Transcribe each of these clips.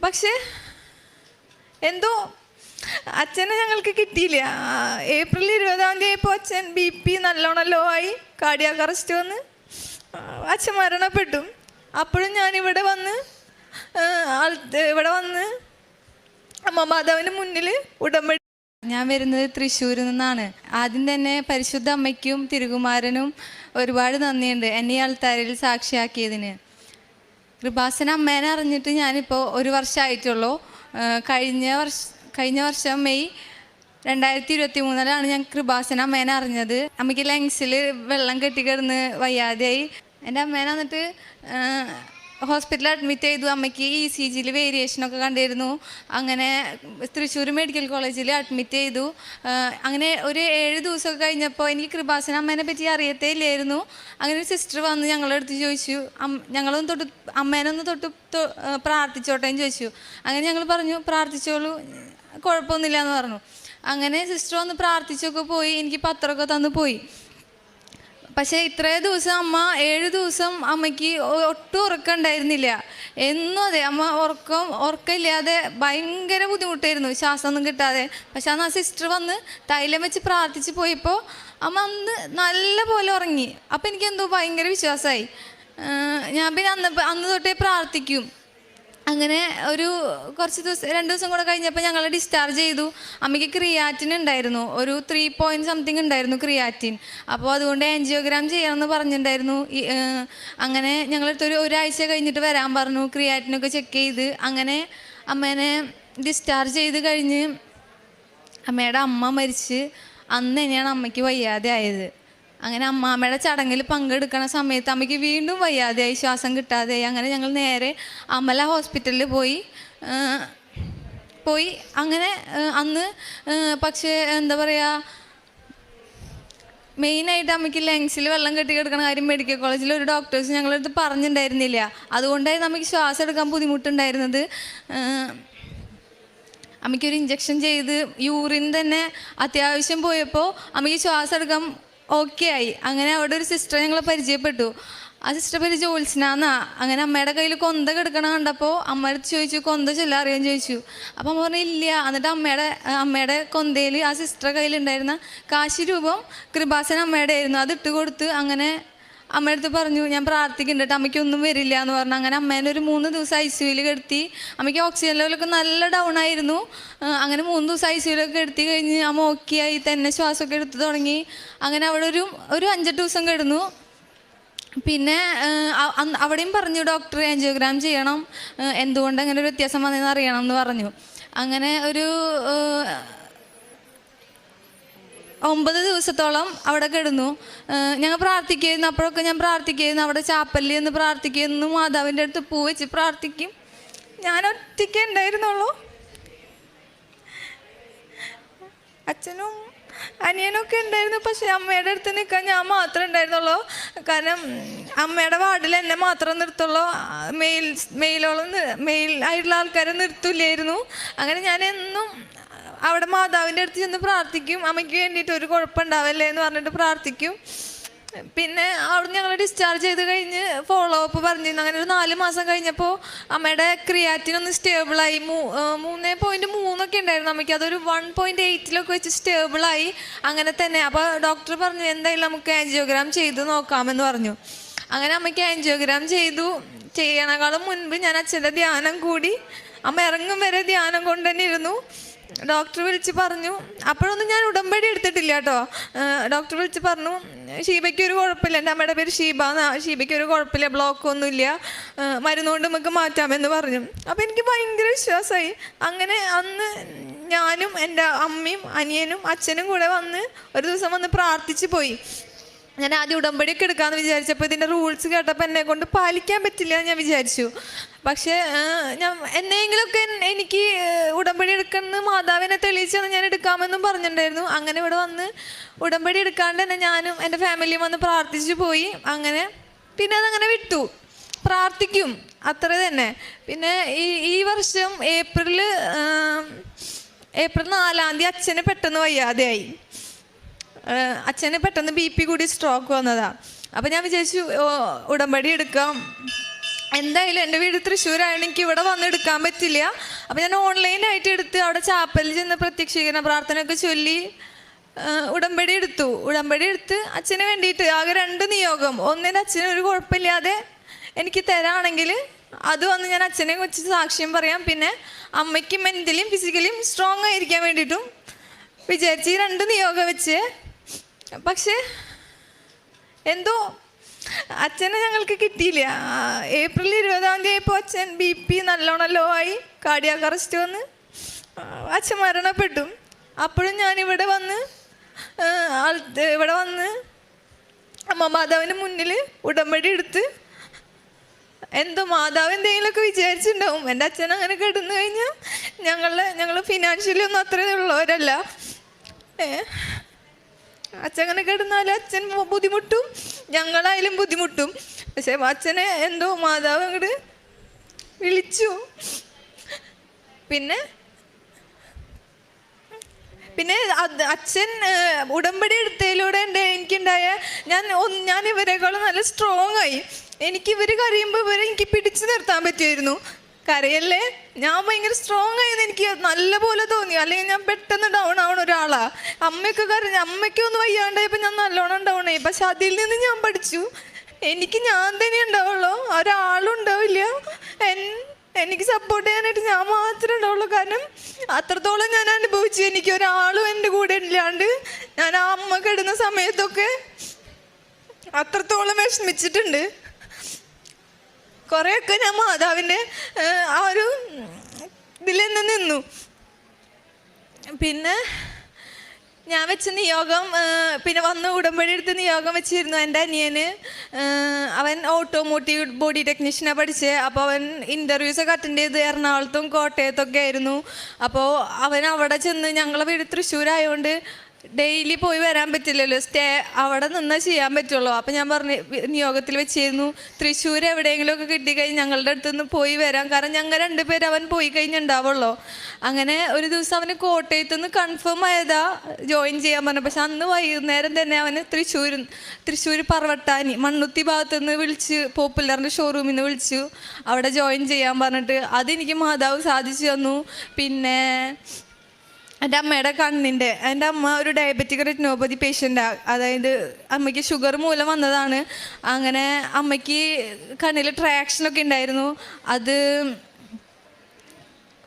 പക്ഷേ എന്തോ അച്ഛനെ ഞങ്ങൾക്ക് കിട്ടിയില്ല. ഏപ്രിൽ 20 ഇപ്പോൾ അച്ഛൻ BP നല്ലോണം ലോ ആയി, കാർഡിയാക് അറസ്റ്റ് വന്ന് അച്ഛൻ മരണപ്പെട്ടു. അപ്പോഴും ഞാനിവിടെ വന്ന് അമ്മ മാതാവിൻ്റെ മുന്നിൽ ഉടമ്പടി. ഞാൻ വരുന്നത് തൃശ്ശൂരിൽ നിന്നാണ്. ആദ്യം തന്നെ പരിശുദ്ധ അമ്മയ്ക്കും തിരുകുമാരനും ഒരുപാട് നന്ദിയുണ്ട് എന്നെ ഈ ആൾത്താരിൽ സാക്ഷിയാക്കിയതിന്. കൃപാസന അമ്മേനെ അറിഞ്ഞിട്ട് ഞാനിപ്പോൾ 1 വർഷമായിട്ടുള്ളൂ. കഴിഞ്ഞ വർഷം മെയ് 2023 ഞാൻ കൃപാസന അമ്മേനെ അറിഞ്ഞത്. അമ്മയ്ക്ക് ലങ്സിൽ വെള്ളം കെട്ടിക്കിടന്ന് വയ്യാതെയായി. എൻ്റെ അമ്മേനെ വന്നിട്ട് ഹോസ്പിറ്റലിൽ അഡ്മിറ്റ് ചെയ്തു. അമ്മയ്ക്ക് ECGയിൽ വേരിയേഷനൊക്കെ കണ്ടിരുന്നു. അങ്ങനെ തൃശ്ശൂർ മെഡിക്കൽ കോളേജിൽ അഡ്മിറ്റ് ചെയ്തു. അങ്ങനെ ഒരു 7 ദിവസമൊക്കെ കഴിഞ്ഞപ്പോൾ എനിക്ക് കൃപാസന അമ്മേനെ പറ്റി അറിയത്തേ ഇല്ലായിരുന്നു. അങ്ങനെ ഒരു സിസ്റ്റർ വന്ന് ഞങ്ങളുടെ അടുത്ത് ചോദിച്ചു, ഞങ്ങളൊന്ന് അമ്മേനൊന്ന് പ്രാർത്ഥിച്ചോട്ടെ എന്ന് ചോദിച്ചു. അങ്ങനെ ഞങ്ങൾ പറഞ്ഞു പ്രാർത്ഥിച്ചോളൂ, കുഴപ്പമൊന്നുമില്ല എന്ന് പറഞ്ഞു. അങ്ങനെ സിസ്റ്റർ വന്ന് പ്രാർത്ഥിച്ചൊക്കെ പോയി. എനിക്ക് പത്രമൊക്കെ തന്നു പോയി. പക്ഷേ ഇത്രയും ദിവസം അമ്മ 7 ദിവസം അമ്മയ്ക്ക് ഒട്ടും ഉറക്കം ഉണ്ടായിരുന്നില്ല. എന്നും അതെ, അമ്മ ഉറക്കമില്ലാതെ ഭയങ്കര ബുദ്ധിമുട്ടായിരുന്നു, ശ്വാസമൊന്നും കിട്ടാതെ. പക്ഷെ അന്ന് ആ സിസ്റ്റർ വന്ന് തൈലം വെച്ച് പ്രാർത്ഥിച്ച് പോയപ്പോൾ അമ്മ അന്ന് നല്ല പോലെ ഉറങ്ങി. അപ്പം എനിക്കെന്തോ ഭയങ്കര വിശ്വാസമായി. ഞാൻ പിന്നെ അന്ന് തൊട്ടേ പ്രാർത്ഥിക്കും. അങ്ങനെ ഒരു കുറച്ച് ദിവസം 2 ദിവസം കൂടെ കഴിഞ്ഞപ്പോൾ ഞങ്ങൾ ഡിസ്ചാർജ് ചെയ്തു. അമ്മയ്ക്ക് ക്രിയാറ്റിൻ ഉണ്ടായിരുന്നു, ഒരു 3 point something ഉണ്ടായിരുന്നു ക്രിയാറ്റിൻ. അപ്പോൾ അതുകൊണ്ട് ആൻജിയോഗ്രാം ചെയ്യണമെന്ന് പറഞ്ഞിട്ടുണ്ടായിരുന്നു. അങ്ങനെ ഞങ്ങളടുത്ത് ഒരാഴ്ച കഴിഞ്ഞിട്ട് വരാൻ പറഞ്ഞു. ക്രിയാറ്റിനൊക്കെ ചെക്ക് ചെയ്ത് അങ്ങനെ അമ്മേനെ ഡിസ്ചാർജ് ചെയ്ത് കഴിഞ്ഞ് അമ്മയുടെ അമ്മ മരിച്ച് അന്ന് തന്നെയാണ് അമ്മയ്ക്ക് വയ്യാതെ ആയത്. അങ്ങനെ അമ്മാമ്മയുടെ ചടങ്ങിൽ പങ്കെടുക്കുന്ന സമയത്ത് അമ്മയ്ക്ക് വീണ്ടും വയ്യാതെയായി, ശ്വാസം കിട്ടാതെയായി. അങ്ങനെ ഞങ്ങൾ നേരെ അമല ഹോസ്പിറ്റലിൽ പോയി. അങ്ങനെ അന്ന് പക്ഷേ എന്താ പറയുക, മെയിനായിട്ട് അമ്മയ്ക്ക് ലങ്സിൽ വെള്ളം കെട്ടി കിടക്കുന്ന കാര്യം മെഡിക്കൽ കോളേജിൽ ഒരു ഡോക്ടേഴ്സ് ഞങ്ങളടുത്ത് പറഞ്ഞിട്ടുണ്ടായിരുന്നില്ല. അതുകൊണ്ടായിരുന്നു അമ്മയ്ക്ക് ശ്വാസം എടുക്കാൻ ബുദ്ധിമുട്ടുണ്ടായിരുന്നത്. അമ്മയ്ക്കൊരു ഇഞ്ചക്ഷൻ ചെയ്ത് യൂറിൻ തന്നെ അത്യാവശ്യം പോയപ്പോൾ അമ്മയ്ക്ക് ശ്വാസം എടുക്കാൻ ഓക്കെ ആയി. അങ്ങനെ അവിടെ ഒരു സിസ്റ്റർ ഞങ്ങൾ പരിചയപ്പെട്ടു. ആ സിസ്റ്റർ പേര് ജോത്സ്നാന്നാ. അങ്ങനെ അമ്മയുടെ കയ്യിൽ കൊന്ത കിടക്കണം കണ്ടപ്പോൾ അമ്മ അടുത്ത് ചോദിച്ചു, കൊന്ത ചൊല്ലാൻ അറിയാമെന്ന് ചോദിച്ചു. അപ്പം അമ്മ പറഞ്ഞു ഇല്ല. എന്നിട്ട് അമ്മയുടെ കൊന്തയിൽ ആ സിസ്റ്ററുടെ കയ്യിലുണ്ടായിരുന്ന കാശ് രൂപം കൃപാസന അമ്മയുടെ ആയിരുന്നു, അത് ഇട്ട് കൊടുത്ത്. അങ്ങനെ അമ്മയുടെ അടുത്ത് പറഞ്ഞു ഞാൻ പ്രാർത്ഥിക്കുന്നുണ്ട്, അമ്മയ്ക്കൊന്നും വരില്ല എന്ന് പറഞ്ഞു. അങ്ങനെ അമ്മേനെ ഒരു 3 ദിവസം ICUവിൽ കിടത്തി. അമ്മയ്ക്ക് ഓക്സിജൻ ലെവലൊക്കെ നല്ല ഡൗൺ ആയിരുന്നു. അങ്ങനെ 3 ദിവസം ICUവിലൊക്കെ എടുത്തി കഴിഞ്ഞ് അമ്മ ഓക്കെ ആയി, തന്നെ ശ്വാസമൊക്കെ എടുത്ത് തുടങ്ങി. അങ്ങനെ അവിടെ ഒരു 5-8 ദിവസം കിടന്നു. പിന്നെ അവിടെയും പറഞ്ഞു ഡോക്ടർ ആൻജിയോഗ്രാം ചെയ്യണം, എന്തുകൊണ്ട് അങ്ങനെ ഒരു വ്യത്യാസം വന്നതെന്ന് അറിയണം എന്ന് പറഞ്ഞു. അങ്ങനെ ഒരു 9 ദിവസത്തോളം അവിടെ കിടന്നു. ഞങ്ങൾ പ്രാർത്ഥിക്കുന്നു. അപ്പോഴൊക്കെ ഞാൻ പ്രാർത്ഥിക്കുന്നു, അവിടെ ചാപ്പല്ലിൽ നിന്ന് പ്രാർത്ഥിക്കുന്നു, മാതാവിൻ്റെ അടുത്ത് പൂ വെച്ച് പ്രാർത്ഥിക്കും. ഞാൻ ഒറ്റയ്ക്കേ ഉണ്ടായിരുന്നുള്ളൂ. അച്ഛനും അനിയനൊക്കെ ഉണ്ടായിരുന്നു. പക്ഷേ അമ്മയുടെ അടുത്ത് നിൽക്കാൻ ഞാൻ മാത്രമേ ഉണ്ടായിരുന്നുള്ളൂ. കാരണം അമ്മയുടെ വാർഡിൽ എന്നെ മാത്രം നിർത്തുള്ളൂ, മെയിൽ ആയിട്ടുള്ള ആൾക്കാരെ നിർത്തില്ലായിരുന്നു. അങ്ങനെ ഞാൻ എന്നും അവിടെ മാതാവിൻ്റെ അടുത്ത് ചെന്ന് പ്രാർത്ഥിക്കും, അമ്മയ്ക്ക് വേണ്ടിയിട്ട് ഒരു കുഴപ്പമുണ്ടാവല്ലേ എന്ന് പറഞ്ഞിട്ട് പ്രാർത്ഥിക്കും. പിന്നെ അവിടെ ഞങ്ങൾ ഡിസ്ചാർജ് ചെയ്ത് കഴിഞ്ഞ് ഫോളോ അപ്പ് പറഞ്ഞിരുന്നു. അങ്ങനെ ഒരു 4 മാസം കഴിഞ്ഞപ്പോൾ അമ്മയുടെ ക്രിയാറ്റിനൊന്ന് സ്റ്റേബിളായി. 3.3 ഉണ്ടായിരുന്നു അമ്മയ്ക്ക്, അതൊരു 1.8 വെച്ച് സ്റ്റേബിളായി. അങ്ങനെ തന്നെ അപ്പോൾ ഡോക്ടർ പറഞ്ഞു എന്തായാലും നമുക്ക് ആൻജിയോഗ്രാം ചെയ്ത് നോക്കാമെന്ന് പറഞ്ഞു. അങ്ങനെ അമ്മയ്ക്ക് ആൻജിയോഗ്രാം ചെയ്യണേക്കാളും മുൻപ് ഞാൻ അച്ഛൻ്റെ ധ്യാനം കൂടി. അമ്മ ഇറങ്ങും വരെ ധ്യാനം കൊണ്ട് തന്നെ ഇരുന്നു. ഡോക്ടർ വിളിച്ച് പറഞ്ഞു, അപ്പോഴൊന്നും ഞാൻ ഉടമ്പടി എടുത്തിട്ടില്ല കേട്ടോ. ഡോക്ടർ വിളിച്ച് പറഞ്ഞു ഷീബയ്ക്ക് ഒരു കുഴപ്പമില്ല, എൻ്റെ അമ്മയുടെ പേര് ഷീബ എന്നാ, ഷീബയ്ക്ക് ഒരു കുഴപ്പമില്ല, ബ്ലോക്കൊന്നുമില്ല, മരുന്നുകൊണ്ട് നമുക്ക് മാറ്റാമെന്ന് പറഞ്ഞു. അപ്പോൾ എനിക്ക് ഭയങ്കര വിശ്വാസമായി. അങ്ങനെ അന്ന് ഞാനും എൻ്റെ അമ്മയും അനിയനും അച്ഛനും കൂടെ ഒരു ദിവസം വന്ന് പ്രാർത്ഥിച്ച് പോയി. ഞാൻ ആദ്യം ഉടമ്പടിയൊക്കെ എടുക്കാമെന്ന് വിചാരിച്ചപ്പോൾ ഇതിൻ്റെ റൂൾസ് കേട്ടപ്പോൾ എന്നെ കൊണ്ട് പാലിക്കാൻ പറ്റില്ല എന്ന് ഞാൻ വിചാരിച്ചു. പക്ഷേ ഞാൻ എന്നെങ്കിലുമൊക്കെ എനിക്ക് ഉടമ്പടി എടുക്കണമെന്ന് മാതാവിനെ തെളിയിച്ചാണ് ഞാൻ എടുക്കാമെന്നും പറഞ്ഞിട്ടുണ്ടായിരുന്നു. അങ്ങനെ ഇവിടെ ഉടമ്പടി എടുക്കാണ്ട് തന്നെ ഞാനും എൻ്റെ ഫാമിലിയും പ്രാർത്ഥിച്ചു പോയി. അങ്ങനെ പിന്നെ അതങ്ങനെ വിട്ടു, പ്രാർത്ഥിക്കും അത്ര തന്നെ. പിന്നെ ഈ വർഷം ഏപ്രിൽ 4 അച്ഛന് പെട്ടെന്ന് വയ്യാതെയായി. അച്ഛന് പെട്ടെന്ന് BP കൂടി സ്ട്രോക്ക് വന്നതാണ്. അപ്പോൾ ഞാൻ വിചാരിച്ചു ഉടമ്പടി എടുക്കാം, എന്തായാലും എൻ്റെ വീട് തൃശ്ശൂരാണ്, എനിക്ക് ഇവിടെ വന്നെടുക്കാൻ പറ്റില്ല. അപ്പം ഞാൻ ഓൺലൈനായിട്ട് എടുത്ത് അവിടെ ചാപ്പലിൽ ചെന്ന് പ്രത്യക്ഷീകരണ പ്രാർത്ഥനയൊക്കെ ചൊല്ലി ഉടമ്പടി എടുത്ത് അച്ഛന് വേണ്ടിയിട്ട് ആകെ 2 നിയോഗം. ഒന്നിന് അച്ഛന് ഒരു കുഴപ്പമില്ലാതെ എനിക്ക് തരാണെങ്കിൽ അത് വന്ന് ഞാൻ അച്ഛനെ വെച്ച് സാക്ഷ്യം പറയാം. പിന്നെ അമ്മയ്ക്ക് മെൻ്റലിയും ഫിസിക്കലിയും സ്ട്രോങ് ആയിരിക്കാൻ വേണ്ടിയിട്ടും വിചാരിച്ച് ഈ 2 നിയോഗം വെച്ച്. പക്ഷേ എന്തോ അച്ഛനെ ഞങ്ങൾക്ക് കിട്ടിയില്ല. ഏപ്രിൽ 20-ാം തീയതി ആയപ്പോൾ അച്ഛൻ BP നല്ലോണം ലോ ആയി, കാർഡിയാക് അറസ്റ്റ് വന്ന് അച്ഛൻ മരണപ്പെട്ടു. അപ്പോഴും ഞാനിവിടെ വന്ന് അമ്മ മാതാവിന് മുന്നിൽ ഉടമ്പടി എടുത്ത് എന്തോ മാതാവ് എന്തെങ്കിലുമൊക്കെ വിചാരിച്ചിട്ടുണ്ടാവും. എൻ്റെ അച്ഛൻ അങ്ങനെ കിടന്നു കഴിഞ്ഞാൽ ഞങ്ങൾ ഫിനാൻഷ്യലി ഒന്നും അത്ര ഉള്ളവരല്ല. അച്ഛൻ അങ്ങനെ കിടന്നാൽ അച്ഛൻ ബുദ്ധിമുട്ടും, ഞങ്ങളായാലും ബുദ്ധിമുട്ടും. പക്ഷെ അച്ഛനെ എന്തോ മാതാവ് അങ്ങോട്ട് വിളിച്ചു. പിന്നെ അച്ഛൻ ഉടമ്പടി എടുത്തതിലൂടെ എനിക്കുണ്ടായ ഞാൻ ഇവരെക്കാളും നല്ല സ്ട്രോങ് ആയി. എനിക്ക് ഇവർ കരയുമ്പോൾ എനിക്ക് പിടിച്ചു നിർത്താൻ പറ്റുമായിരുന്നു. കരയല്ലേ, ഞാൻ ഭയങ്കര സ്ട്രോങ് ആയെന്ന് എനിക്ക് നല്ലപോലെ തോന്നി. അല്ലെങ്കിൽ ഞാൻ പെട്ടെന്ന് ഡൗൺ ആവണ ഒരാളാണ്. അമ്മയൊക്കെ അമ്മയ്ക്കൊന്നും വയ്യാണ്ടായപ്പോൾ ഞാൻ നല്ലോണം ഡൗൺ ആയി. പക്ഷെ അതിൽ നിന്ന് ഞാൻ പഠിച്ചു, എനിക്ക് ഞാൻ തന്നെ ഉണ്ടാവുള്ളൂ, ഒരാളും ഉണ്ടാവില്ല. എനിക്ക് സപ്പോർട്ട് ചെയ്യാനായിട്ട് ഞാൻ മാത്രമേ ഉണ്ടാവുള്ളൂ. കാരണം അത്രത്തോളം ഞാൻ അനുഭവിച്ചു. എനിക്ക് ഒരാളും എൻ്റെ കൂടെ ഇല്ലാണ്ട് ഞാൻ ആ അമ്മ കിടന്ന സമയത്തൊക്കെ അത്രത്തോളം വിഷമിച്ചിട്ടുണ്ട്. കുറേയൊക്കെ ഞാൻ മാതാവിൻ്റെ ആ ഒരു ഇതിൽ തന്നെ നിന്നു. പിന്നെ ഞാൻ വെച്ച നിയോഗം, പിന്നെ വന്ന് ഉടമ്പടി എടുത്ത് നിയോഗം വെച്ചിരുന്നു. എൻ്റെ അനിയന് അവൻ ഓട്ടോമോട്ടീവ് ബോഡി ടെക്നീഷ്യനാണ് പഠിച്ചത്. അപ്പോൾ അവൻ ഇൻ്റർവ്യൂസൊക്കെ അറ്റൻഡ് ചെയ്ത് എറണാകുളത്തും കോട്ടയത്തൊക്കെ ആയിരുന്നു. അപ്പോൾ അവൻ അവിടെ ചെന്ന്, ഞങ്ങളെ വീട് തൃശ്ശൂരായതുകൊണ്ട് ഡെയിലി പോയി വരാൻ പറ്റില്ലല്ലോ, സ്റ്റേ അവിടെ നിന്നാൽ ചെയ്യാൻ പറ്റുള്ളൂ. അപ്പം ഞാൻ നിയോഗത്തിൽ വെച്ചിരുന്നു തൃശ്ശൂർ എവിടെയെങ്കിലുമൊക്കെ കിട്ടിക്കഴിഞ്ഞ് ഞങ്ങളുടെ അടുത്തുനിന്ന് പോയി വരാം. കാരണം ഞങ്ങൾ 2 പേര് അവൻ പോയി കഴിഞ്ഞുണ്ടാവുള്ളൂ. അങ്ങനെ ഒരു ദിവസം അവന് കോട്ടയത്തു നിന്ന് കൺഫേം ആയതാ ജോയിൻ ചെയ്യാൻ പറഞ്ഞു. പക്ഷെ അന്ന് വൈകുന്നേരം തന്നെ അവന് തൃശ്ശൂർ പറവട്ടാനി മണ്ണുത്തി ഭാഗത്തുനിന്ന് വിളിച്ച്, പോപ്പുലറിൻ്റെ ഷോറൂമിൽ നിന്ന് വിളിച്ചു അവിടെ ജോയിൻ ചെയ്യാൻ പറഞ്ഞിട്ട്. അതെനിക്ക് മാതാവ് സാധിച്ചു തന്നു. പിന്നെ എൻ്റെ അമ്മയുടെ എൻ്റെ അമ്മ ഒരു ഡയബറ്റിക് റെറ്റിനോപ്പതി പേഷ്യൻ്റാണ്. അതായത് അമ്മയ്ക്ക് ഷുഗർ മൂലം വന്നതാണ്. അങ്ങനെ അമ്മയ്ക്ക് കണ്ണിൽ ട്രാക്ഷനൊക്കെ ഉണ്ടായിരുന്നു. അത്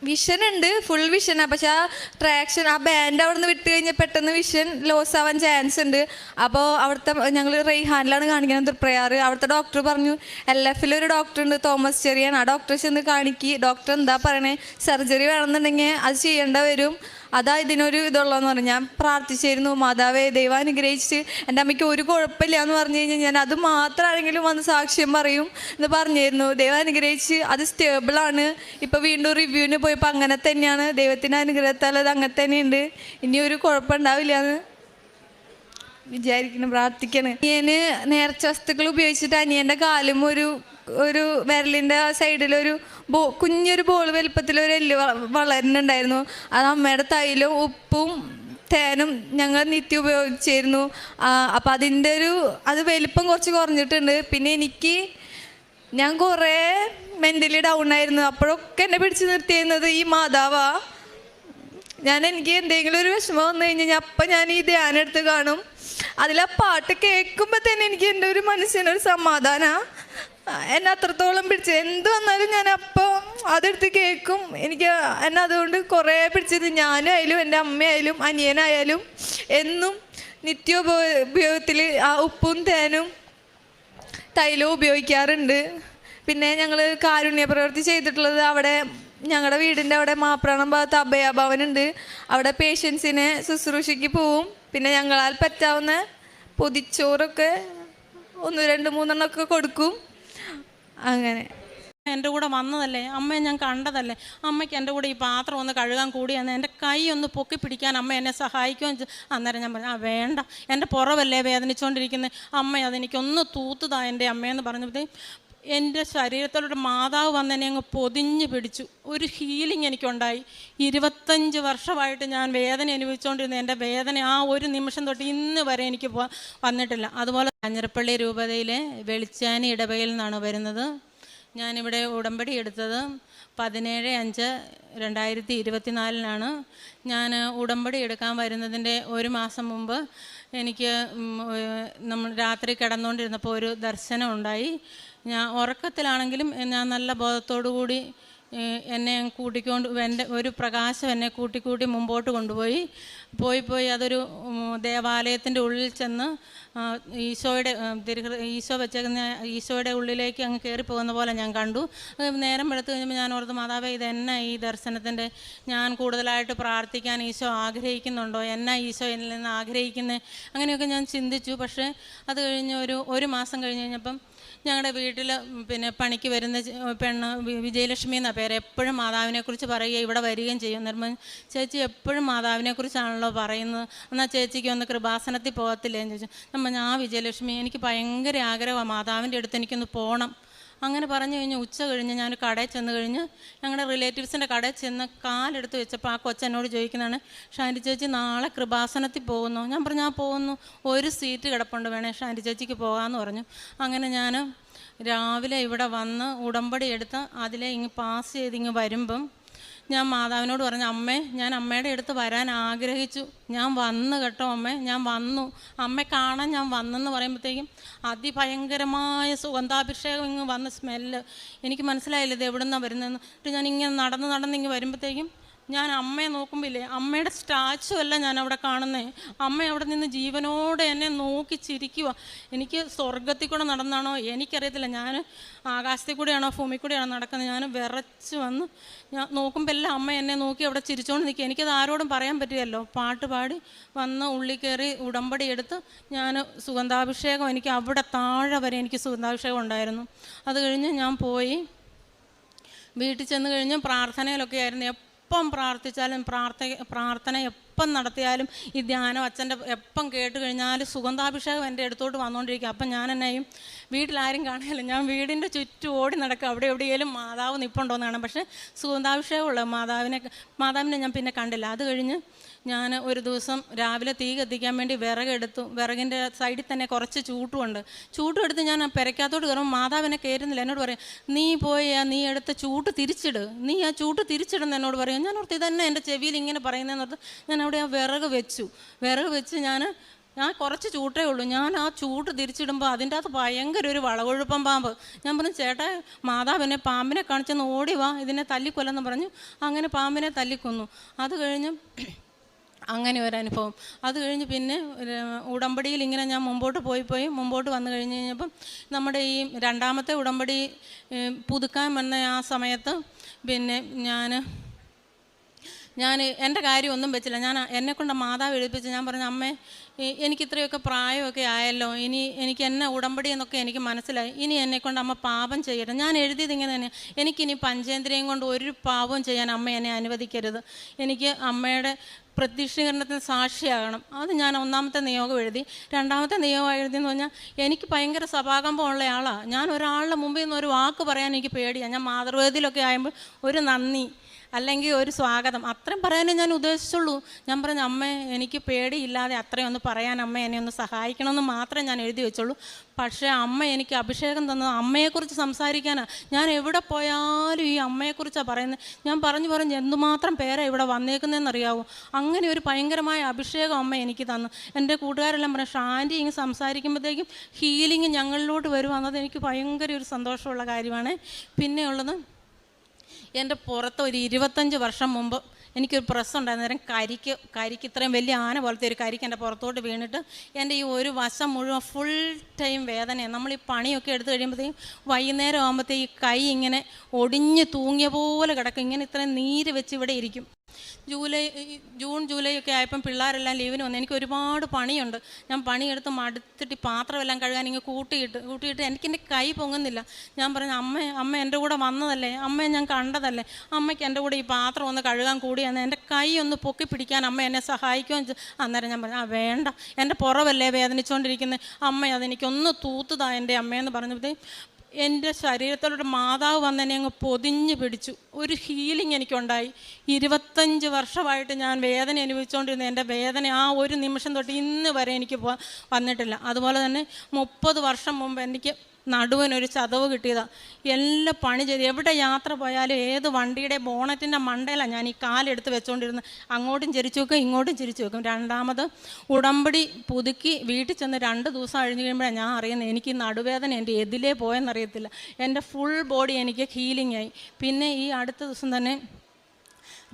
വിഷൻ ഉണ്ട്, ഫുൾ വിഷനാണ്. പക്ഷെ ആ ട്രാക്ഷൻ, ആ ബാൻഡ് അവിടെ നിന്ന് വിട്ട് കഴിഞ്ഞാൽ പെട്ടെന്ന് വിഷൻ ലോസ് ആവാൻ ചാൻസ് ഉണ്ട്. അപ്പോൾ അവിടുത്തെ ഞങ്ങൾ റെയ്ഹാനിലാണ് കാണിക്കുന്നത്, തൃപ്രയാർ. അവിടുത്തെ ഡോക്ടർ പറഞ്ഞു, LF ഒരു ഡോക്ടർ ഉണ്ട്, തോമസ് ചെറിയാൻ, ആ ഡോക്ടറെ ചെന്ന് കാണിക്കി. ഡോക്ടർ എന്താ പറയണേ, സർജറി വേണമെന്നുണ്ടെങ്കിൽ അത് ചെയ്യേണ്ട വരും, അതാ ഇതിനൊരു ഇതുള്ളതെന്ന് പറഞ്ഞു. ഞാൻ പ്രാർത്ഥിച്ചിരുന്നു, മാതാവേ ദൈവം അനുഗ്രഹിച്ച് എൻ്റെ അമ്മയ്ക്ക് ഒരു കുഴപ്പമില്ല എന്ന് പറഞ്ഞു കഴിഞ്ഞാൽ ഞാൻ അത് മാത്രമാണെങ്കിലും വന്ന് സാക്ഷ്യം പറയും എന്ന് പറഞ്ഞിരുന്നു. ദൈവം അനുഗ്രഹിച്ച് അത് സ്റ്റേബിളാണ്. ഇപ്പോൾ വീണ്ടും റിവ്യൂവിന് പോയപ്പോൾ അങ്ങനെ തന്നെയാണ്. ദൈവത്തിൻ്റെ അനുഗ്രഹത്താൽ അത് അങ്ങനെ തന്നെയുണ്ട്. ഇനി ഒരു കുഴപ്പമുണ്ടാവില്ല എന്ന് വിചാരിക്കണം, പ്രാർത്ഥിക്കണം. അനിയന് നേർച്ച വസ്തുക്കൾ ഉപയോഗിച്ചിട്ട് അനിയൻ്റെ കാലും ഒരു വിരലിൻ്റെ സൈഡിലൊരു കുഞ്ഞൊരു ബോൾ വലുപ്പത്തിലൊരു എല്ല് വളരുന്നുണ്ടായിരുന്നു. അത് അമ്മയുടെ തൈലും ഉപ്പും തേനും ഞങ്ങൾ നിത്യം ഉപയോഗിച്ചിരുന്നു. അപ്പം അത് വലിപ്പം കുറച്ച് കുറഞ്ഞിട്ടുണ്ട്. പിന്നെ ഞാൻ കുറേ മെൻ്റലി ഡൗൺ ആയിരുന്നു. അപ്പോഴൊക്കെ എന്നെ പിടിച്ച് നിർത്തിയിരുന്നത് ഈ മാതാവാ. എനിക്ക് എന്തെങ്കിലും ഒരു വിഷമം വന്നു കഴിഞ്ഞാൽ അപ്പം ഞാൻ ഈ ധ്യാനം എടുത്ത് കാണും. അതിലാ പാട്ട് കേൾക്കുമ്പോൾ തന്നെ എനിക്ക് എൻ്റെ ഒരു മനസ്സിനൊരു സമാധാനമാണ്. എന്നെ അത്രത്തോളം പിടിച്ച് എന്ത് വന്നാലും ഞാൻ അപ്പോൾ അതെടുത്ത് കേൾക്കും. എന്നെ അതുകൊണ്ട് കുറേ പിടിച്ചത്. ഞാനായാലും എൻ്റെ അമ്മയായാലും അനിയനായാലും എന്നും നിത്യോപയോഗത്തിൽ ആ ഉപ്പും തേനും തൈലവും ഉപയോഗിക്കാറുണ്ട്. പിന്നെ ഞങ്ങൾ കാരുണ്യ പ്രവൃത്തി ചെയ്തിട്ടുള്ളത് അവിടെ ഞങ്ങളുടെ വീടിൻ്റെ അവിടെ മാപ്രാണം ഭാഗത്ത് അഭയഭവനുണ്ട്. അവിടെ പേഷ്യൻസിനെ ശുശ്രൂഷയ്ക്ക് പോവും. പിന്നെ ഞങ്ങളാൽ പറ്റാവുന്ന പൊതിച്ചോറൊക്കെ 1, 2, 3 ഒക്കെ കൊടുക്കും. അങ്ങനെ എൻ്റെ കൂടെ വന്നതല്ലേ, അമ്മയെ ഞാൻ കണ്ടതല്ലേ, അമ്മയ്ക്ക് എൻ്റെ കൂടെ ഈ പാത്രം ഒന്ന് കഴുകാൻ കൂടിയാന്ന് എൻ്റെ കൈ ഒന്ന് പൊക്കി പിടിക്കാൻ അമ്മ എന്നെ സഹായിക്കുകയും അന്നേരം ഞാൻ പറഞ്ഞു, വേണ്ട, എൻ്റെ പുറവല്ലേ വേദനിച്ചുകൊണ്ടിരിക്കുന്നത്, അമ്മ അതെനിക്കൊന്ന് തൂത്തുതാ എൻ്റെ അമ്മയെന്ന് പറഞ്ഞപ്പോഴത്തേക്കും എൻ്റെ ശരീരത്തിലൊരു മാതാവ് വന്ന് എന്നെ അങ്ങ് പൊതിഞ്ഞ് പിടിച്ചു. ഒരു ഹീലിംഗ് എനിക്കുണ്ടായി. 25 വർഷമായിട്ട് ഞാൻ വേദന അനുഭവിച്ചുകൊണ്ടിരുന്ന എൻ്റെ വേദന ആ ഒരു നിമിഷം തൊട്ട് ഇന്ന് വരെ എനിക്ക് വന്നിട്ടില്ല. അതുപോലെ കാഞ്ഞിരപ്പള്ളി രൂപതയിലെ വെളിച്ചാനി ഇടവകയിൽ നിന്നാണ് വരുന്നത്. ഞാനിവിടെ ഉടമ്പടി എടുത്തത് 17/5/2024 ഞാൻ ഉടമ്പടി എടുക്കാൻ വരുന്നതിൻ്റെ ഒരു മാസം മുമ്പ് എനിക്ക് നമ്മൾ രാത്രി കിടന്നുകൊണ്ടിരുന്നപ്പോൾ ഒരു ദർശനം ഉണ്ടായി. ഞാൻ ഉറക്കത്തിലാണെങ്കിലും ഞാൻ നല്ല ബോധത്തോടു കൂടി എന്നെ കൂട്ടിക്കൊണ്ട് എൻ്റെ ഒരു പ്രകാശം എന്നെ കൂട്ടി മുമ്പോട്ട് കൊണ്ടുപോയി. പോയി അതൊരു ദേവാലയത്തിൻ്റെ ഉള്ളിൽ ചെന്ന് ഈശോയുടെ ഈശോ വെച്ചേക്കുന്ന ഈശോയുടെ ഉള്ളിലേക്ക് അങ്ങ് കയറി പോകുന്ന പോലെ ഞാൻ കണ്ടു. നേരം വെളുത്ത് കഴിഞ്ഞപ്പോൾ ഞാൻ ഓർത്ത്, മാതാവേ, ഇതെന്നാ ഈ ദർശനത്തിൻ്റെ, ഞാൻ കൂടുതലായിട്ട് പ്രാർത്ഥിക്കാൻ ഈശോ ആഗ്രഹിക്കുന്നുണ്ടോ, എന്നാ ഈശോ എന്നിൽ നിന്ന് ആഗ്രഹിക്കുന്നത്, അങ്ങനെയൊക്കെ ഞാൻ ചിന്തിച്ചു. പക്ഷേ അത് കഴിഞ്ഞ് ഒരു മാസം കഴിഞ്ഞ് കഴിഞ്ഞപ്പം ഞങ്ങളുടെ വീട്ടിൽ പണിക്ക് വരുന്ന പെണ്ണ് വിജയലക്ഷ്മി എന്നാണ് പേര്, എപ്പോഴും മാതാവിനെക്കുറിച്ച് പറയുക, ഇവിടെ വരികയും ചെയ്യും. നിർമ്മ ചേച്ചി എപ്പോഴും മാതാവിനെക്കുറിച്ചാണല്ലോ പറയുന്നത്, എന്നാൽ ചേച്ചിക്ക് ഒന്ന് കൃപാസനത്തിൽ പോകത്തില്ലേ എന്ന് ചോദിച്ചു. ഞാൻ വിജയലക്ഷ്മി, എനിക്ക് ഭയങ്കര ആഗ്രഹമാണ് മാതാവിൻ്റെ അടുത്ത് എനിക്കൊന്ന് പോകണം. അങ്ങനെ പറഞ്ഞു കഴിഞ്ഞ് ഉച്ച കഴിഞ്ഞ് ഞാൻ കടയിൽ ചെന്ന് കഴിഞ്ഞ് ഞങ്ങളുടെ റിലേറ്റീവ്സിൻ്റെ കടയിൽ ചെന്ന് കാലെടുത്ത് വെച്ചപ്പോൾ ആ കൊച്ചെന്നോട് ചോദിക്കുന്നതാണ്, ഷാൻറ്റി ചേച്ചി നാളെ കൃപാസനത്തിൽ പോകുന്നു? ഞാൻ പറഞ്ഞു, ഞാൻ പോകുന്നു, ഒരു സീറ്റ് കിടപ്പുണ്ട്, വേണേ ഷാൻറ്റി ചേച്ചിക്ക് പോകാമെന്ന് പറഞ്ഞു. അങ്ങനെ ഞാൻ രാവിലെ ഇവിടെ വന്ന് ഉടമ്പടി എടുത്ത് അതിലെ പാസ് ചെയ്ത് വരുമ്പം ഞാൻ മാതാവിനോട് പറഞ്ഞു, അമ്മേ, ഞാൻ അമ്മയുടെ അടുത്ത് വരാൻ ആഗ്രഹിച്ചു, ഞാൻ വന്നു കേട്ടോ അമ്മേ, ഞാൻ വന്നു, അമ്മ കാണാൻ ഞാൻ വന്നെന്ന് പറയുമ്പോഴത്തേക്കും അതിഭയങ്കരമായ സുഗന്ധാഭിഷേകം വന്ന് സ്മെല്ല്. എനിക്ക് മനസ്സിലായില്ല ഇത് എവിടെ നിന്നാണ് വരുന്നതെന്ന്. എന്നിട്ട് ഞാൻ ഇങ്ങനെ നടന്ന് വരുമ്പോഴത്തേക്കും ഞാൻ അമ്മയെ നോക്കുമ്പില്ലേ, അമ്മയുടെ സ്റ്റാച്ചു അല്ല ഞാൻ അവിടെ കാണുന്നേ, അമ്മ അവിടെ നിന്ന് ജീവനോടെ എന്നെ നോക്കി ചിരിക്കുക. എനിക്ക് സ്വർഗത്തിൽ കൂടെ നടന്നാണോ എനിക്കറിയത്തില്ല, ഞാൻ ആകാശത്തിൽ കൂടെയാണോ ഭൂമി കൂടെയാണോ നടക്കുന്നത്, ഞാൻ വിറച്ച് വന്ന് ഞാൻ നോക്കുമ്പോൾ എല്ലാം അമ്മ എന്നെ നോക്കി അവിടെ ചിരിച്ചുകൊണ്ട് നിൽക്കുക. എനിക്കത് ആരോടും പറയാൻ പറ്റുമല്ലോ. പാട്ട് പാടി വന്ന് ഉള്ളിൽ കയറി ഉടമ്പടി എടുത്ത് ഞാൻ സുഗന്ധാഭിഷേകം, എനിക്ക് അവിടെ താഴെ വരെ എനിക്ക് സുഗന്ധാഭിഷേകം ഉണ്ടായിരുന്നു. അത് കഴിഞ്ഞ് ഞാൻ പോയി വീട്ടിൽ ചെന്ന് കഴിഞ്ഞ് പ്രാർത്ഥനയിലൊക്കെ ആയിരുന്നു. എപ്പം പ്രാർത്ഥിച്ചാലും പ്രാർത്ഥന എപ്പം നടത്തിയാലും ഈ ധ്യാനം അച്ഛൻ്റെ എപ്പം കേട്ട് കഴിഞ്ഞാൽ സുഗന്ധാഭിഷേകം എൻ്റെ അടുത്തോട്ട് വന്നുകൊണ്ടിരിക്കും. അപ്പം ഞാൻ എന്നെയും വീട്ടിലാരും കാണില്ല, ഞാൻ വീടിൻ്റെ ചുറ്റും ഓടി നടക്കുക, അവിടെ എവിടെയെങ്കിലും മാതാവ് നിൽപ്പുണ്ടോയെന്ന് കാണാം. പക്ഷേ സുഗന്ധാഭിഷേകമുള്ള മാതാവിനെ ഞാൻ പിന്നെ കണ്ടില്ല. അത് കഴിഞ്ഞ് ഞാൻ ഒരു ദിവസം രാവിലെ തീ കത്തിക്കാൻ വേണ്ടി വിറകെടുത്തു. വിറകിൻ്റെ സൈഡിൽ തന്നെ കുറച്ച് ചൂട്ടുമുണ്ട്. ചൂട്ടും എടുത്ത് ഞാൻ പെരയ്ക്കകത്തോട്ട് കയറുമ്പോൾ മാതാവിനെ കയറുന്നില്ല. എന്നോട് പറയും, നീ നീ എടുത്ത ചൂട്ട് തിരിച്ചിട്, നീ ആ ചൂട്ട് തിരിച്ചിടുന്ന എന്നോട് പറയും. ഞാൻ ഓർത്ത് ഇതന്നെ എൻ്റെ ചെവിയിൽ ഇങ്ങനെ പറയുന്നതെന്ന് ഓർത്ത് ഞാൻ അവിടെ ആ വിറക് വെച്ച് ഞാൻ കുറച്ച് ചൂട്ടേ ഉള്ളൂ. ഞാൻ ആ ചൂട്ട് തിരിച്ചിടുമ്പോൾ അതിൻ്റെ അകത്ത് ഭയങ്കര ഒരു വളകൊഴുപ്പം പാമ്പ്. ഞാൻ പറഞ്ഞു, ചേട്ടാ, മാതാവിനെ പാമ്പിനെ കാണിച്ചെന്ന് ഓടി വാ, ഇതിനെ തല്ലിക്കൊല്ലെന്ന് പറഞ്ഞു. അങ്ങനെ പാമ്പിനെ തല്ലിക്കൊന്നു. അത് കഴിഞ്ഞ് അങ്ങനെ ഒരനുഭവം. അത് കഴിഞ്ഞ് പിന്നെ ഉടമ്പടിയിൽ ഇങ്ങനെ ഞാൻ മുമ്പോട്ട് മുമ്പോട്ട് വന്നു കഴിഞ്ഞ് കഴിഞ്ഞപ്പം നമ്മുടെ ഈ രണ്ടാമത്തെ ഉടമ്പടി പുതുക്കാൻ വന്ന ആ സമയത്ത് പിന്നെ ഞാൻ എൻ്റെ കാര്യമൊന്നും വെച്ചില്ല. എന്നെക്കൊണ്ട് മാതാവ് എഴുതിപ്പിച്ച് ഞാൻ പറഞ്ഞു, അമ്മേ, എനിക്കിത്രയൊക്കെ പ്രായമൊക്കെ ആയല്ലോ, ഇനി എനിക്ക് എന്നെ ഉടമ്പടി എന്നൊക്കെ എനിക്ക് മനസ്സിലായി, ഇനി എന്നെക്കൊണ്ട് അമ്മ പാപം ചെയ്യരുത്. ഞാൻ എഴുതിയത് ഇങ്ങനെ തന്നെ, എനിക്കിനി പഞ്ചേന്ദ്രിയം കൊണ്ട് ഒരു പാപവും ചെയ്യാൻ അമ്മ എന്നെ അനുവദിക്കരുത്. എനിക്ക് അമ്മയുടെ പ്രത്യക്ഷീകരണത്തിന് സാക്ഷിയാകണം. അത് ഞാൻ ഒന്നാമത്തെ നിയോഗം എഴുതി. രണ്ടാമത്തെ നിയോഗം എഴുതിയെന്ന് പറഞ്ഞാൽ, എനിക്ക് ഭയങ്കര സഭാകമ്പമുള്ള ആളാണ്. ഞാൻ ഒരാളുടെ മുമ്പിൽ നിന്ന് ഒരു വാക്ക് പറയാൻ എനിക്ക് പേടിയാണ്. ഞാൻ മാതൃവേദിയിലൊക്കെ ആകുമ്പോൾ ഒരു നന്ദി അല്ലെങ്കിൽ ഒരു സ്വാഗതം അത്രയും പറയാനേ ഞാൻ ഉദ്ദേശിച്ചുള്ളൂ. ഞാൻ പറഞ്ഞു, അമ്മ, എനിക്ക് പേടിയില്ലാതെ അത്രയും ഒന്ന് പറയാൻ അമ്മ എന്നെ ഒന്ന് സഹായിക്കണമെന്ന് മാത്രമേ ഞാൻ എഴുതി വെച്ചുള്ളൂ. പക്ഷേ അമ്മ എനിക്ക് അഭിഷേകം തന്നത് അമ്മയെക്കുറിച്ച് സംസാരിക്കാനാണ്. ഞാൻ എവിടെ പോയാലും ഈ അമ്മയെക്കുറിച്ചാണ് പറയുന്നത്. ഞാൻ പറഞ്ഞു എന്തുമാത്രം പേരാണ് ഇവിടെ വന്നേക്കുന്നതെന്നറിയാവോ. അങ്ങനെ ഒരു ഭയങ്കരമായ അഭിഷേകം അമ്മ എനിക്ക് തന്നു. എൻ്റെ കൂട്ടുകാരെല്ലാം പറഞ്ഞു, ഷാൻറ്റി ഇങ്ങനെ സംസാരിക്കുമ്പോഴത്തേക്കും ഹീലിംഗ് ഞങ്ങളിലോട്ട് വരുവാന്നത് എനിക്ക് ഭയങ്കര ഒരു സന്തോഷമുള്ള കാര്യമാണ്. പിന്നെയുള്ളത്, എൻ്റെ പുറത്ത് ഒരു 25 വർഷം മുമ്പ് എനിക്കൊരു പ്രസ് ഉണ്ടായിരുന്നു. നേരം കരിക്ക് ഇത്രയും വലിയ ആന പോലത്തെ ഒരു കരിക്ക് എൻ്റെ പുറത്തോട്ട് വീണിട്ട് എൻ്റെ ഈ ഒരു വശം മുഴുവൻ ഫുൾ ടൈം വേദനയാണ്. നമ്മൾ ഈ പണിയൊക്കെ എടുത്ത് കഴിയുമ്പോഴത്തേക്കും വൈകുന്നേരം ആകുമ്പോഴത്തേക്ക് ഈ കൈ ഇങ്ങനെ ഒടിഞ്ഞ് തൂങ്ങിയ പോലെ കിടക്കും. ഇങ്ങനെ ഇത്രയും നീര് വെച്ച് ഇവിടെ ഇരിക്കും. ജൂൺ ജൂലൈ ഒക്കെ ആയപ്പം പിള്ളേരെല്ലാം ലീവിന് വന്നു. എനിക്ക് ഒരുപാട് പണിയുണ്ട്. ഞാൻ പണിയെടുത്ത് മടുത്തിട്ട് പാത്രമെല്ലാം കഴുകാൻ ഇങ്ങനെ കൂട്ടിയിട്ട് എനിക്കെൻ്റെ കൈ പൊങ്ങുന്നില്ല. ഞാൻ പറഞ്ഞു, അമ്മ എൻ്റെ കൂടെ വന്നതല്ലേ, അമ്മയെ ഞാൻ കണ്ടതല്ലേ, അമ്മയ്ക്ക് എൻ്റെ കൂടെ ഈ പാത്രം ഒന്ന് കഴുകാൻ കൂടിയാന്ന് എൻ്റെ കൈ ഒന്ന് പൊക്കി പിടിക്കാൻ അമ്മ എന്നെ സഹായിക്കുമെന്ന്. അന്നേരം ഞാൻ പറഞ്ഞു, വേണ്ട, എൻ്റെ പുറവല്ലേ വേദനിച്ചുകൊണ്ടിരിക്കുന്നത്, അമ്മ അതെനിക്കൊന്ന് തൂത്തുതാ എൻ്റെ അമ്മയെന്ന് പറഞ്ഞപ്പോഴത്തേക്കും എൻ്റെ ശരീരത്തിലൊരു മാതാവ് വന്ന് എന്നെ അങ്ങ് പൊതിഞ്ഞ് പിടിച്ചു. ഒരു ഹീലിംഗ് എനിക്കുണ്ടായി. 25 വർഷമായിട്ട് ഞാൻ വേദന അനുഭവിച്ചുകൊണ്ടിരുന്ന എൻ്റെ വേദന ആ ഒരു നിമിഷം തൊട്ട് ഇന്ന് വരെ എനിക്ക് വന്നിട്ടില്ല. അതുപോലെ തന്നെ 30 വർഷം മുമ്പ് എനിക്ക് നടുവിനൊരു ചതവ് കിട്ടിയതാണ്. എല്ലാം പണി ചെയ്ത് എവിടെ യാത്ര പോയാലും ഏത് വണ്ടിയുടെ ബോണറ്റിൻ്റെ മണ്ടയിലാണ് ഞാൻ ഈ കാലെടുത്ത് വെച്ചുകൊണ്ടിരുന്നത്. അങ്ങോട്ടും ചിരിച്ചു വെക്കും, ഇങ്ങോട്ടും ചിരിച്ചു വെക്കും. രണ്ടാമത് ഉടമ്പടി പുതുക്കി വീട്ടിൽ ചെന്ന് 2 ദിവസം കഴിഞ്ഞ് കഴിയുമ്പോഴാണ് ഞാൻ അറിയുന്നത് എനിക്ക് ഈ നടുവേദന എൻ്റെ എതിലേ പോയെന്നറിയത്തില്ല. എൻ്റെ ഫുൾ ബോഡി എനിക്ക് ഹീലിംഗ് ആയി. പിന്നെ ഈ അടുത്ത ദിവസം തന്നെ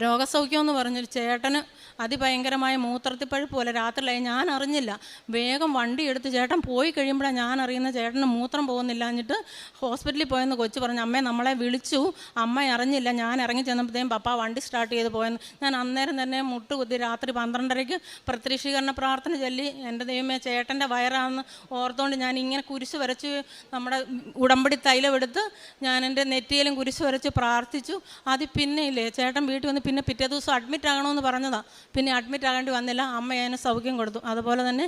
രോഗസൗഖ്യം എന്ന് പറഞ്ഞൊരു ചേട്ടന് അതിഭയങ്കരമായ മൂത്രത്തിപ്പഴുപ്പ് പോലെ രാത്രിയിലായി. ഞാൻ അറിഞ്ഞില്ല. വേഗം വണ്ടി എടുത്ത് ചേട്ടൻ പോയി കഴിയുമ്പോഴാണ് ഞാൻ അറിയുന്ന ചേട്ടന് മൂത്രം പോകുന്നില്ല. എന്നിട്ട് ഹോസ്പിറ്റലിൽ പോയെന്ന് കൊച്ചു പറഞ്ഞു, അമ്മേ നമ്മളെ വിളിച്ചു, അമ്മ അറിഞ്ഞില്ല. ഞാൻ ഇറങ്ങി ചെന്നപ്പോഴത്തേക്കും പപ്പ വണ്ടി സ്റ്റാർട്ട് ചെയ്ത് പോയെന്ന്. ഞാൻ അന്നേരം തന്നെ മുട്ടുകുത്തി രാത്രി 12:30 പ്രത്യക്ഷീകരണ പ്രാർത്ഥന ചൊല്ലി, എൻ്റെ ദൈവമേ ചേട്ടൻ്റെ വയറാണെന്ന് ഓർത്തുകൊണ്ട് ഞാൻ ഇങ്ങനെ കുരിശ് വരച്ച് നമ്മുടെ ഉടമ്പടി തൈലമെടുത്ത് ഞാൻ എൻ്റെ നെറ്റിയിലും കുരിശ് വരച്ച് പ്രാർത്ഥിച്ചു. അത് പിന്നെ ഇല്ലേ ചേട്ടൻ വീട്ടിൽ വന്ന് പിന്നെ പിറ്റേ ദിവസം അഡ്മിറ്റ് ആകണമെന്ന് പറഞ്ഞതാണ്. പിന്നെ അഡ്മിറ്റ് ആകേണ്ടി വന്നില്ല. അമ്മ അതിന് സൗഖ്യം കൊടുത്തു. അതുപോലെ തന്നെ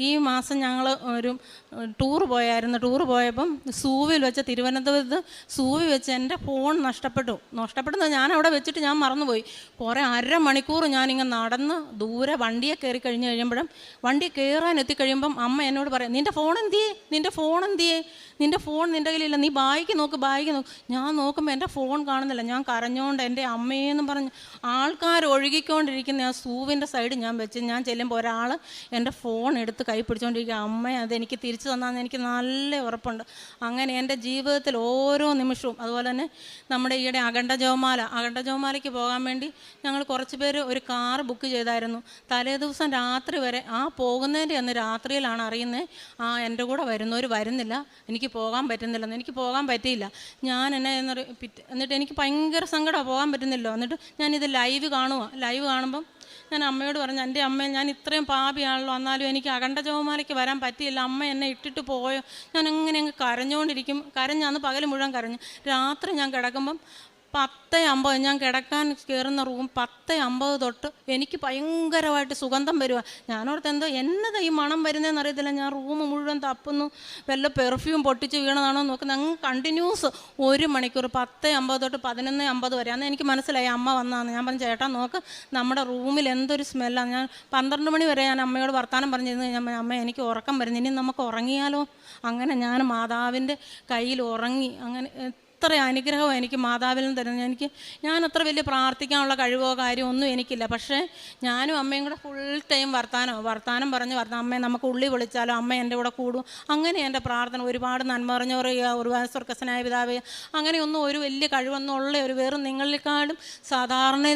ഈ മാസം ഞങ്ങൾ ഒരു ടൂർ പോയപ്പം സൂവിൽ വെച്ച് തിരുവനന്തപുരത്ത് സൂവിൽ വെച്ച് എൻ്റെ ഫോൺ നഷ്ടപ്പെട്ടു. ഞാൻ അവിടെ വെച്ചിട്ട് ഞാൻ മറന്നുപോയി. കുറേ അരമണിക്കൂർ ഞാനിങ്ങനെ നടന്ന് ദൂരെ വണ്ടിയെ കയറി കഴിഞ്ഞ് കഴിയുമ്പോഴും വണ്ടി കയറാൻ എത്തിക്കഴിയുമ്പം അമ്മ എന്നോട് പറയാം, നിൻ്റെ ഫോൺ എന്തിയേ, നിൻ്റെ ഫോൺ നിൻ്റെ കയ്യിലില്ല, നീ ബാഗ് നോക്ക്. ഞാൻ നോക്കുമ്പോൾ എൻ്റെ ഫോൺ കാണുന്നില്ല. ഞാൻ കരഞ്ഞുകൊണ്ട് എൻ്റെ അമ്മയെന്നും പറഞ്ഞ് ആൾക്കാർ ഒഴുകിക്കൊണ്ടിരിക്കുന്ന ആ സൂവിൻ്റെ സൈഡ് ഞാൻ വെച്ച് ഞാൻ ചെല്ലുമ്പോൾ ഒരാൾ എൻ്റെ ഫോൺ എടുത്ത് കൈ പിടിച്ചുകൊണ്ടിരിക്കുക. അമ്മ അതെനിക്ക് തിരിച്ചു തന്നാന്ന് എനിക്ക് നല്ല ഉറപ്പുണ്ട്. അങ്ങനെ എൻ്റെ ജീവിതത്തിൽ ഓരോ നിമിഷവും. അതുപോലെ തന്നെ നമ്മുടെ ഈയിടെ അഖണ്ഡ ജപമാലയ്ക്ക് പോകാൻ വേണ്ടി ഞങ്ങൾ കുറച്ച് പേര് ഒരു കാർ ബുക്ക് ചെയ്തായിരുന്നു. തലേ ദിവസം രാത്രി വരെ പോകുന്നതിൻ്റെ അന്ന് രാത്രിയിലാണ് അറിയുന്നത് എൻ്റെ കൂടെ വരുന്നവർ വരുന്നില്ല, എനിക്ക് പോകാൻ പറ്റുന്നില്ലെന്ന്. എനിക്ക് പോകാൻ പറ്റിയില്ല. ഞാൻ എന്നിട്ട് എനിക്ക് ഭയങ്കര സങ്കടമാണ്, പോകാൻ പറ്റുന്നില്ലോ. എന്നിട്ട് ഞാനിത് ലൈവ് കാണുമ്പം ഞാൻ അമ്മയോട് പറഞ്ഞു, എൻ്റെ അമ്മ ഞാൻ ഇത്രയും പാപിയാണല്ലോ, എന്നാലും എനിക്ക് അഖണ്ഡ ജപമാലയ്ക്ക് വരാൻ പറ്റിയില്ല, അമ്മ എന്നെ ഇട്ടിട്ട് പോയോ. ഞാൻ അങ്ങനെ അങ്ങ് കരഞ്ഞാന്ന് പകൽ മുഴുവൻ കരഞ്ഞു. രാത്രി ഞാൻ കിടക്കുമ്പം 10:50 ഞാൻ കിടക്കാൻ കയറുന്ന റൂം 10:50 തൊട്ട് എനിക്ക് ഭയങ്കരമായിട്ട് സുഗന്ധം വരുക. ഞാനോർത്ത് എന്തോ എന്നതാ ഈ മണം വരുന്നതെന്ന് അറിയത്തില്ല. ഞാൻ റൂം മുഴുവൻ തപ്പുന്നു, വല്ല പെർഫ്യൂം പൊട്ടിച്ച് വീണതാണോ നോക്കുന്നത്. അങ്ങ് കണ്ടിന്യൂസ് 1 മണിക്കൂർ 10:50 തൊട്ട് 11:50 വരെ. അന്ന് എനിക്ക് മനസ്സിലായി അമ്മ വന്നതാണ്. ഞാൻ പറഞ്ഞു, ചേട്ടാ നോക്ക് നമ്മുടെ റൂമിൽ എന്തൊരു സ്മെല്ലാണ്. ഞാൻ 12 മണി വരെ ഞാൻ അമ്മയോട് വർത്താനം പറഞ്ഞിരുന്നു. ഞാൻ അമ്മ എനിക്ക് ഉറക്കം വരുന്നു, ഇനി നമുക്ക് ഉറങ്ങിയാലോ. അങ്ങനെ ഞാൻ മാതാവിൻ്റെ കയ്യിൽ ഉറങ്ങി. അങ്ങനെ എത്ര അനുഗ്രഹം എനിക്ക് മാതാവിൽ നിന്ന് തരുന്നത്. ഞാൻ അത്ര വലിയ പ്രാർത്ഥിക്കാനുള്ള കഴിവോ കാര്യമോ ഒന്നും എനിക്കില്ല. പക്ഷേ ഞാനും അമ്മയും കൂടെ ഫുൾ ടൈം വർത്താനം പറഞ്ഞ് അമ്മയെ നമുക്ക് ഉള്ളി പൊളിച്ചാലോ, അമ്മ എൻ്റെ കൂടെ കൂടും. അങ്ങനെ എൻ്റെ പ്രാർത്ഥന ഒരുപാട് നന്മ പറഞ്ഞവരുക, ഒരുപാട് സ്വർഗസ്വനായ പിതാവേ, അങ്ങനെയൊന്നും ഒരു വലിയ കഴിവൊന്നും ഉള്ള ഒരു വെറും നിങ്ങളിലേക്കാളും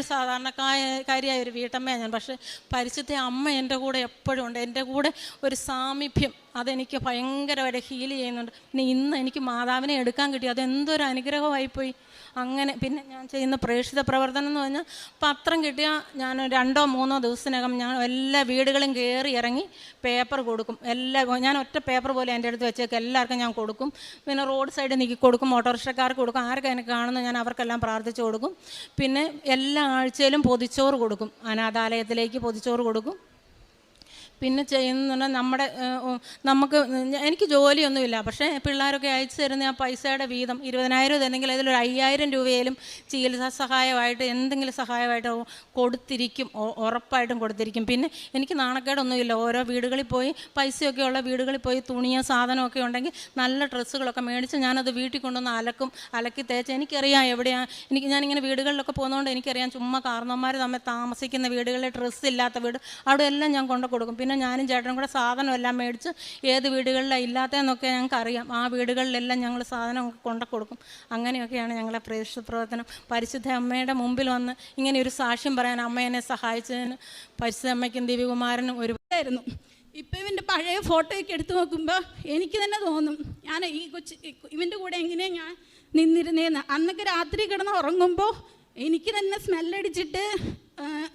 സാധാരണക്കാരിയായ ഒരു വീട്ടമ്മയാണ് ഞാൻ. പക്ഷേ പരിശുദ്ധ അമ്മ എൻ്റെ കൂടെ എപ്പോഴും ഉണ്ട്. എൻ്റെ കൂടെ ഒരു സാമീപ്യം അതെനിക്ക് ഭയങ്കരമായിട്ട് ഹീൽ ചെയ്യുന്നുണ്ട്. പിന്നെ ഇന്ന് എനിക്ക് മാതാവിനെ എടുക്കാൻ കിട്ടി, അതെന്തൊരു അനുഗ്രഹമായിപ്പോയി. അങ്ങനെ പിന്നെ ഞാൻ ചെയ്യുന്ന പ്രേക്ഷിത പ്രവർത്തനം എന്ന് പറഞ്ഞാൽ പത്രം കിട്ടിയാൽ ഞാൻ 2-3 ദിവസത്തിനകം ഞാൻ എല്ലാ വീടുകളും കയറി ഇറങ്ങി പേപ്പർ കൊടുക്കും. ഞാൻ ഒറ്റ പേപ്പർ പോലെ എൻ്റെ അടുത്ത് വെച്ചേക്ക് എല്ലാവർക്കും ഞാൻ കൊടുക്കും. പിന്നെ റോഡ് സൈഡിൽ നീക്കി കൊടുക്കും, ഓട്ടോറിക്ഷക്കാർക്ക് കൊടുക്കും, ആരൊക്കെ എനിക്ക് കാണുന്നു ഞാൻ അവർക്കെല്ലാം പ്രാർത്ഥിച്ചു കൊടുക്കും. പിന്നെ എല്ലാ ആഴ്ചയിലും പൊതിച്ചോറ് കൊടുക്കും, അനാഥാലയത്തിലേക്ക് പൊതിച്ചോറ് കൊടുക്കും. പിന്നെ ചെയ്യുന്ന എനിക്ക് ജോലിയൊന്നുമില്ല, പക്ഷേ പിള്ളേരൊക്കെ അയച്ചു തരുന്ന ആ പൈസയുടെ വീതം 20,000 തന്നെങ്കിൽ അതിലൊരു 5,000 രൂപയിലും ചികിത്സാ സഹായമായിട്ട് എന്തെങ്കിലും സഹായമായിട്ട് കൊടുത്തിരിക്കും, ഉറപ്പായിട്ടും കൊടുത്തിരിക്കും. പിന്നെ എനിക്ക് നാണക്കേടൊന്നുമില്ല. ഓരോ വീടുകളിൽ പോയി പൈസയൊക്കെ ഉള്ള വീടുകളിൽ പോയി തുണിയോ സാധനമൊക്കെ ഉണ്ടെങ്കിൽ നല്ല ഡ്രസ്സുകളൊക്കെ മേടിച്ച് ഞാനത് വീട്ടിൽ കൊണ്ടുവന്ന് അലക്കി തേച്ച്. എനിക്കറിയാം എവിടെയാണ് ഞാനിങ്ങനെ വീടുകളിലൊക്കെ പോകുന്നതുകൊണ്ട് എനിക്കറിയാം ചുമ്മാ കാരണവന്മാർ തമ്മിൽ താമസിക്കുന്ന വീടുകളിൽ ഡ്രസ്സ് ഇല്ലാത്ത വീട് അവിടെ എല്ലാം ഞാൻ കൊണ്ടു കൊടുക്കും. പിന്നെ ഞാനും ചേട്ടനും കൂടെ സാധനമെല്ലാം മേടിച്ച് ഏത് വീടുകളിലാണ് ഇല്ലാത്തതെന്നൊക്കെ ഞങ്ങൾക്കറിയാം. ആ വീടുകളിലെല്ലാം ഞങ്ങൾ സാധനം കൊണ്ടു കൊടുക്കും. അങ്ങനെയൊക്കെയാണ് ഞങ്ങളെ പ്രേക്ഷിത പ്രവർത്തനം. പരിശുദ്ധ അമ്മയുടെ മുമ്പിൽ വന്ന് ഇങ്ങനെ ഒരു സാക്ഷ്യം പറയാൻ അമ്മ എന്നെ സഹായിച്ചതിന് പരിശുദ്ധ അമ്മയ്ക്കും ദിവ്യകുമാരനും ഒരുപാടായിരുന്നു. ഇപ്പം ഇവൻ്റെ പഴയ ഫോട്ടോയൊക്കെ എടുത്തു നോക്കുമ്പോൾ എനിക്ക് തന്നെ തോന്നും ഞാൻ ഇവൻ്റെ കൂടെ എങ്ങനെയാണ് ഞാൻ നിന്നിരുന്നേന്ന്. അന്നൊക്കെ രാത്രി കിടന്ന് ഉറങ്ങുമ്പോൾ എനിക്ക് തന്നെ സ്മെല്ലടിച്ചിട്ട്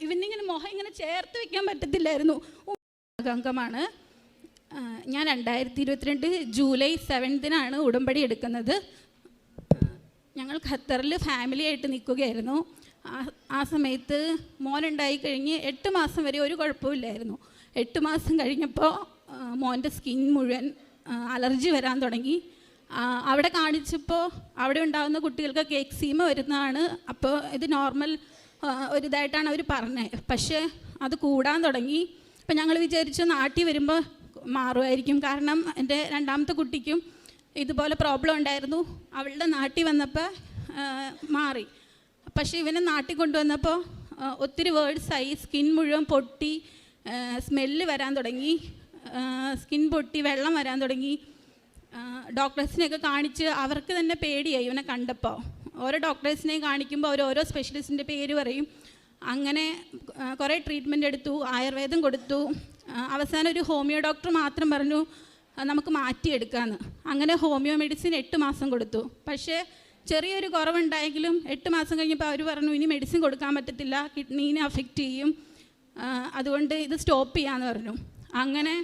ഇവനിങ്ങനെ മുഖം ഇങ്ങനെ ചേർത്ത് വയ്ക്കാൻ പറ്റത്തില്ലായിരുന്നു. അംഗമാണ് ഞാൻ. 2022 ജൂലൈ 7 ഉടമ്പടി എടുക്കുന്നത്. ഞങ്ങൾ ഖത്തറിൽ ഫാമിലി ആയിട്ട് നിൽക്കുകയായിരുന്നു. ആ സമയത്ത് മോനുണ്ടായി കഴിഞ്ഞ് 8 മാസം വരെ ഒരു കുഴപ്പമില്ലായിരുന്നു. 8 മാസം കഴിഞ്ഞപ്പോൾ മോൻ്റെ സ്കിൻ മുഴുവൻ അലർജി വരാൻ തുടങ്ങി. അവിടെ കാണിച്ചപ്പോൾ അവിടെ ഉണ്ടാകുന്ന കുട്ടികൾക്കൊക്കെ എക്സീമ വരുന്നതാണ്. അപ്പോൾ ഇത് നോർമൽ ഒരിതായിട്ടാണ് അവർ പറഞ്ഞത്. പക്ഷേ അത് കൂടാൻ തുടങ്ങി. അപ്പം ഞങ്ങൾ വിചാരിച്ചു നാട്ടിൽ വരുമ്പോൾ മാറുമായിരിക്കും. കാരണം എൻ്റെ രണ്ടാമത്തെ കുട്ടിക്കും ഇതുപോലെ പ്രോബ്ലം ഉണ്ടായിരുന്നു. അവളുടെ നാട്ടിൽ വന്നപ്പോൾ മാറി. പക്ഷേ ഇവനെ നാട്ടിൽ കൊണ്ടുവന്നപ്പോൾ ഒത്തിരി വേർഡ്സായി. സ്കിൻ മുഴുവൻ പൊട്ടി, സ്മെല്ല് വരാൻ തുടങ്ങി, സ്കിൻ പൊട്ടി വെള്ളം വരാൻ തുടങ്ങി. ഡോക്ടേഴ്സിനെയൊക്കെ കാണിച്ച് അവർക്ക് തന്നെ പേടിയായി ഇവനെ കണ്ടപ്പോൾ. ഓരോ ഡോക്ടേഴ്സിനെയും കാണിക്കുമ്പോൾ അവർ ഓരോ സ്പെഷ്യലിസ്റ്റിൻ്റെ പേര് പറയും. അങ്ങനെ കുറേ ട്രീറ്റ്മെൻറ്റ് എടുത്തു, ആയുർവേദം കൊടുത്തു. അവസാനം ഒരു ഹോമിയോ ഡോക്ടർ മാത്രം പറഞ്ഞു നമുക്ക് മാറ്റിയെടുക്കാമെന്ന്. അങ്ങനെ ഹോമിയോ മെഡിസിൻ 8 മാസം കൊടുത്തു. പക്ഷേ ചെറിയൊരു കുറവുണ്ടായെങ്കിലും 8 മാസം കഴിഞ്ഞപ്പോൾ അവർ പറഞ്ഞു ഇനി മെഡിസിൻ കൊടുക്കാൻ പറ്റത്തില്ല, കിഡ്നീനെ അഫക്റ്റ് ചെയ്യും, അതുകൊണ്ട് ഇത് സ്റ്റോപ്പ് ചെയ്യാമെന്ന് പറഞ്ഞു. അങ്ങനെ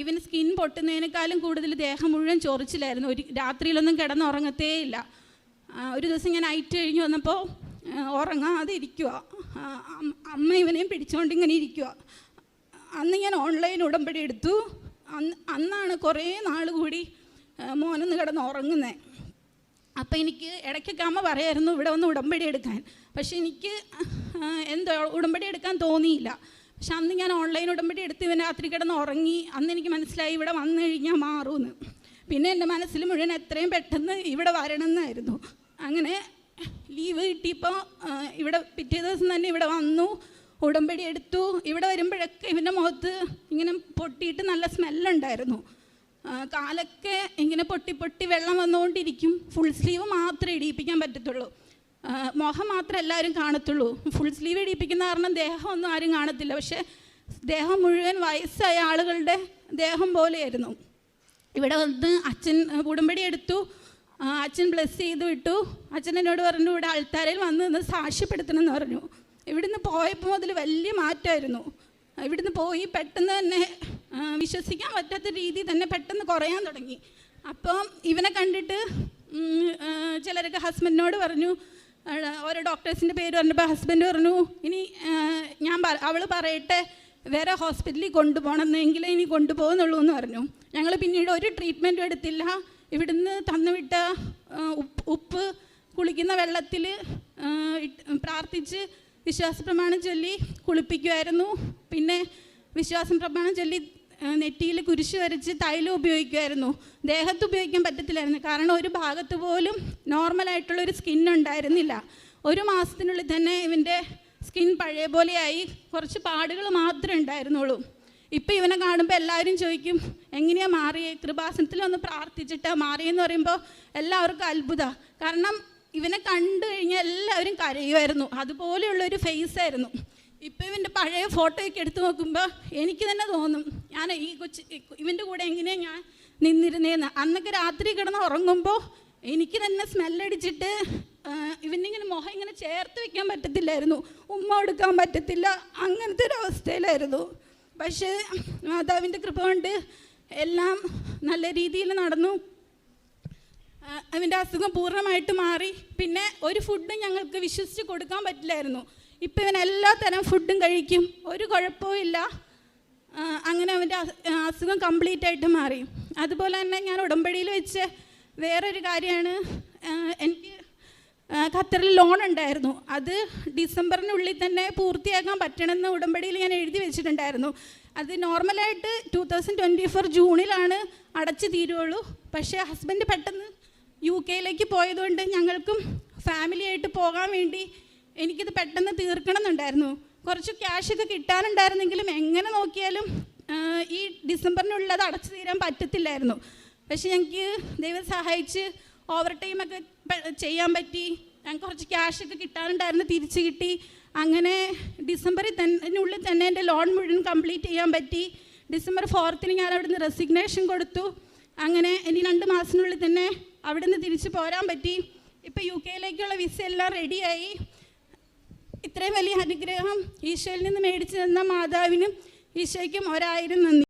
ഇവന് സ്കിൻ പൊട്ടുന്നതിനേക്കാളും കൂടുതൽ ദേഹം മുഴുവൻ ചൊറിച്ചിലായിരുന്നു. രാത്രിയിലൊന്നും കിടന്നുറങ്ങത്തേ ഇല്ല. ഒരു ദിവസം ഞാൻ നൈറ്റ് കഴിഞ്ഞ് വന്നപ്പോൾ ഉറങ്ങാതെ ഇരിക്കുക, അമ്മ ഇവനെയും പിടിച്ചുകൊണ്ട് ഇങ്ങനെ ഇരിക്കുക. അന്ന് ഞാൻ ഓൺലൈൻ ഉടമ്പടി എടുത്തു. അന്നാണ് കുറേ നാൾ കൂടി മോനൊന്ന് കിടന്ന് ഉറങ്ങുന്നത്. അപ്പോൾ എനിക്ക് ഇടയ്ക്കൊക്കെ അമ്മ പറയായിരുന്നു ഇവിടെ വന്ന് ഉടമ്പടി എടുക്കാൻ. പക്ഷേ എനിക്ക് എന്തോ ഉടമ്പടി എടുക്കാൻ തോന്നിയില്ല. പക്ഷെ അന്ന് ഞാൻ ഓൺലൈൻ ഉടമ്പടി എടുത്ത് ഇവൻ രാത്രി കിടന്ന് ഉറങ്ങി. അന്ന് എനിക്ക് മനസ്സിലായി ഇവിടെ വന്നു കഴിഞ്ഞാൽ മാറുമെന്ന്. പിന്നെ എൻ്റെ മനസ്സിൽ മുഴുവൻ എത്രയും പെട്ടെന്ന് ഇവിടെ വരണമെന്നായിരുന്നു. അങ്ങനെ ലീവ് കിട്ടിയപ്പോൾ ഇവിടെ പിറ്റേ ദിവസം തന്നെ ഇവിടെ വന്നു, ഉടമ്പടി എടുത്തു. ഇവിടെ വരുമ്പോഴൊക്കെ ഇവൻ്റെ മുഖത്ത് ഇങ്ങനെ പൊട്ടിയിട്ട് നല്ല സ്മെല്ലുണ്ടായിരുന്നു. കാലൊക്കെ ഇങ്ങനെ പൊട്ടി പൊട്ടി വെള്ളം വന്നുകൊണ്ടിരിക്കും. ഫുൾ സ്ലീവ് മാത്രമേ ഇടിയിപ്പിക്കാൻ പറ്റത്തുള്ളൂ, മുഖം മാത്രമേ എല്ലാവരും കാണത്തുള്ളൂ. ഫുൾ സ്ലീവ് ഇടിയിപ്പിക്കുന്ന കാരണം ദേഹമൊന്നും ആരും കാണത്തില്ല. പക്ഷേ ദേഹം മുഴുവൻ വയസ്സായ ആളുകളുടെ ദേഹം പോലെയായിരുന്നു. ഇവിടെ വന്ന് അച്ഛൻ ഉടമ്പടി എടുത്തു, അച്ഛൻ ബ്ലെസ് ചെയ്ത് വിട്ടു. അച്ഛൻ എന്നോട് പറഞ്ഞു ഇവിടെ ആൾത്താരയിൽ വന്ന് നിന്ന് സാക്ഷ്യപ്പെടുത്തണമെന്ന് പറഞ്ഞു. ഇവിടുന്ന് പോയപ്പോൾ മുതൽ വലിയ മാറ്റമായിരുന്നു. ഇവിടുന്ന് പോയി പെട്ടെന്ന് തന്നെ വിശ്വസിക്കാൻ പറ്റാത്ത രീതിയിൽ തന്നെ പെട്ടെന്ന് കുറയാൻ തുടങ്ങി. അപ്പം ഇവനെ കണ്ടിട്ട് ചിലരൊക്കെ ഹസ്ബൻഡിനോട് പറഞ്ഞു, ഓരോ ഡോക്ടേഴ്സിൻ്റെ പേര് പറഞ്ഞപ്പോൾ ഹസ്ബൻഡ് പറഞ്ഞു ഇനി അവൾ പറയട്ടെ വേറെ ഹോസ്പിറ്റലിൽ കൊണ്ടുപോകണമെന്നെങ്കിലും ഇനി കൊണ്ടുപോകുന്നുള്ളൂ എന്ന് പറഞ്ഞു. ഞങ്ങൾ പിന്നീട് ഒരു ട്രീറ്റ്മെൻറ്റും എടുത്തില്ല. ഇവിടുന്ന് തന്നുവിട്ട ഉപ്പ് കുളിക്കുന്ന വെള്ളത്തിൽ പ്രാർത്ഥിച്ച് വിശ്വാസ പ്രമാണം ചൊല്ലി കുളിപ്പിക്കുമായിരുന്നു. പിന്നെ വിശ്വാസ പ്രമാണം ചൊല്ലി നെറ്റിയിൽ കുരിശ് വരച്ച് തൈലം ഉപയോഗിക്കുമായിരുന്നു. ദേഹത്ത് ഉപയോഗിക്കാൻ പറ്റത്തില്ലായിരുന്നു, കാരണം ഒരു ഭാഗത്ത് പോലും നോർമലായിട്ടുള്ളൊരു സ്കിൻ ഉണ്ടായിരുന്നില്ല. 1 മാസത്തിനുള്ളിൽ തന്നെ ഇവൻ്റെ സ്കിൻ പഴയ പോലെയായി, കുറച്ച് പാടുകൾ മാത്രമേ ഉണ്ടായിരുന്നുള്ളൂ. ഇപ്പോൾ ഇവനെ കാണുമ്പോൾ എല്ലാവരും ചോദിക്കും എങ്ങനെയാണ് മാറിയേ, കൃപാസനത്തിലൊന്ന് പ്രാർത്ഥിച്ചിട്ടാണ് മാറിയെന്ന് പറയുമ്പോൾ എല്ലാവർക്കും അത്ഭുതമാണ്. കാരണം ഇവനെ കണ്ടു കഴിഞ്ഞാൽ എല്ലാവരും കരയുമായിരുന്നു, അതുപോലെയുള്ളൊരു ഫേസായിരുന്നു. ഇപ്പോൾ ഇവൻ്റെ പഴയ ഫോട്ടോയൊക്കെ എടുത്തു നോക്കുമ്പോൾ എനിക്ക് തന്നെ തോന്നും ഞാൻ ഇവൻ്റെ കൂടെ എങ്ങനെയാണ് ഞാൻ നിന്നിരുന്നേന്ന്. അന്നൊക്കെ രാത്രി കിടന്ന് ഉറങ്ങുമ്പോൾ എനിക്ക് തന്നെ സ്മെല്ലടിച്ചിട്ട് ഇവനിങ്ങനെ മുഖം ഇങ്ങനെ ചേർത്ത് വയ്ക്കാൻ പറ്റത്തില്ലായിരുന്നു, ഉമ്മ കൊടുക്കാൻ പറ്റത്തില്ല, അങ്ങനത്തെ ഒരു അവസ്ഥയിലായിരുന്നു. പക്ഷേ മാതാവിൻ്റെ കൃപ കൊണ്ട് എല്ലാം നല്ല രീതിയിൽ നടന്നു. അവൻ്റെ അസുഖം പൂർണ്ണമായിട്ട് മാറി. പിന്നെ ഒരു ഫുഡും ഞങ്ങൾക്ക് വിശ്വസിച്ച് കൊടുക്കാൻ പറ്റില്ലായിരുന്നു. ഇപ്പം ഇവൻ എല്ലാ തരം ഫുഡും കഴിക്കും, ഒരു കുഴപ്പവും ഇല്ല. അങ്ങനെ അവൻ്റെ അസുഖം കംപ്ലീറ്റ് ആയിട്ട് മാറി. അതുപോലെ തന്നെ ഞാൻ ഉടമ്പടിയിൽ വെച്ച് വേറൊരു കാര്യമാണ്, എനിക്ക് ഖത്തറിൽ ലോൺ ഉണ്ടായിരുന്നു. അത് ഡിസംബറിനുള്ളിൽ തന്നെ പൂർത്തിയാക്കാൻ പറ്റണമെന്ന് ഉടമ്പടിയിൽ ഞാൻ എഴുതി വെച്ചിട്ടുണ്ടായിരുന്നു. അത് നോർമലായിട്ട് 2024 ജൂണിലാണ് അടച്ചു തീരുള്ളൂ. പക്ഷേ ഹസ്ബൻഡ് പെട്ടെന്ന് UK പോയതുകൊണ്ട് ഞങ്ങൾക്കും ഫാമിലിയായിട്ട് പോകാൻ വേണ്ടി എനിക്കിത് പെട്ടെന്ന് തീർക്കണം എന്നുണ്ടായിരുന്നു. കുറച്ച് ക്യാഷൊക്കെ കിട്ടാനുണ്ടായിരുന്നെങ്കിലും എങ്ങനെ നോക്കിയാലും ഈ ഡിസംബറിനുള്ളിൽ അത് അടച്ചു തീരാൻ പറ്റത്തില്ലായിരുന്നു. പക്ഷേ ഞങ്ങൾക്ക് ദൈവം സഹായിച്ച് ഓവർ ടൈമൊക്കെ ചെയ്യാൻ പറ്റി. ഞങ്ങൾക്ക് കുറച്ച് ക്യാഷൊക്കെ കിട്ടാനുണ്ടായിരുന്നു, തിരിച്ച് കിട്ടി. അങ്ങനെ ഡിസംബറിൽ തന്നെ എൻ്റെ ലോൺ മുഴുവൻ കംപ്ലീറ്റ് ചെയ്യാൻ പറ്റി. ഡിസംബർ 4 ഞാൻ അവിടുന്ന് റെസിഗ്നേഷൻ കൊടുത്തു. അങ്ങനെ ഇനി 2 മാസത്തിനുള്ളിൽ തന്നെ അവിടുന്ന് തിരിച്ച് പോരാൻ പറ്റി. ഇപ്പോൾ UK വിസ എല്ലാം റെഡിയായി. ഇത്രയും വലിയ അനുഗ്രഹം ഈശോയിൽ നിന്ന് മേടിച്ചു തന്ന മാതാവിനും ഈശോയ്ക്കും 1000 നന്ദി.